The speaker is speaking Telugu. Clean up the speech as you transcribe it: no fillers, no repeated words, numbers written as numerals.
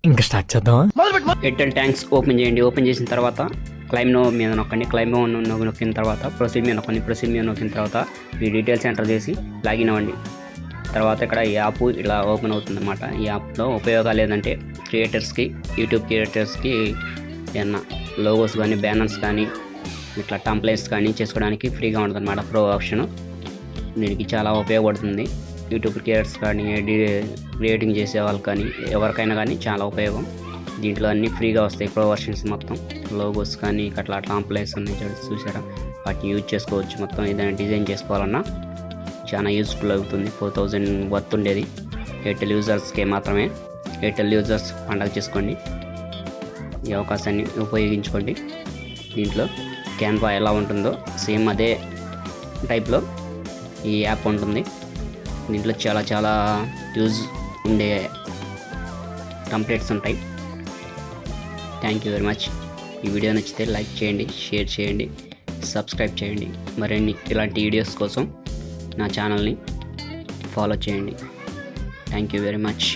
ఇంకా స్టార్ట్ చేద్దామా? ఎయిర్టెల్ ట్యాంక్స్ ఓపెన్ చేయండి. ఓపెన్ చేసిన తర్వాత క్లైమ్ నో మీద నొక్కండి. క్లైమ్ నో నొక్కిన తర్వాత ప్రొసీడ్ మీద నొక్కండి. ప్రొసీడ్ మీద నొక్కిన తర్వాత మీ డీటెయిల్స్ ఎంటర్ చేసి లాగిన్ అవ్వండి. తర్వాత ఇక్కడ ఈ యాప్ ఇలా ఓపెన్ అవుతుంది అన్నమాట. ఈ యాప్లో ఉపయోగాలు ఏంటంటే క్రియేటర్స్కి, యూట్యూబ్ క్రియేటర్స్కి ఏమన్నా లోగోస్ కానీ, బ్యానర్స్ కానీ, ఇట్లా టెంప్లెట్స్ కానీ చేసుకోవడానికి ఫ్రీగా ఉంటుంది అన్నమాట. ప్రో ఆప్షన్ దీనికి చాలా ఉపయోగపడుతుంది. యూట్యూబ్ క్రియేటర్స్ కానీ, క్రియేటింగ్ చేసే వాళ్ళు కానీ, ఎవరికైనా కానీ చాలా ఉపయోగం. దీంట్లో అన్నీ ఫ్రీగా వస్తాయి. ప్రో వర్షన్స్ మొత్తం లోగోస్ కానీ అట్లా టెంప్లెట్స్ ఉన్నాయి చూసారా, వాటిని యూజ్ చేసుకోవచ్చు. మొత్తం ఏదైనా డిజైన్ చేసుకోవాలన్నా చాలా యూజ్ఫుల్ అవుతుంది. 4000 వర్త్ ఉండేది ఎయిర్టెల్ యూజర్స్కే మాత్రమే. ఎయిర్టెల్ యూజర్స్ పండగ చేసుకోండి, ఈ అవకాశాన్ని ఉపయోగించుకోండి. దీంట్లో క్యాన్వా ఎలా ఉంటుందో సేమ్ అదే టైప్లో ఈ యాప్ ఉంటుంది. దీంట్లో చాలా యూజ్ ఉండే టెంప్లెట్స్ ఉంటాయి. Thank you very much. ఈ వీడియో నచ్చితే లైక్ చేయండి, షేర్ చేయండి, సబ్స్క్రైబ్ చేయండి. మరిన్ని ఇలాంటి వీడియోస్ కోసం నా ఛానల్ని ఫాలో చేయండి. Thank you very much.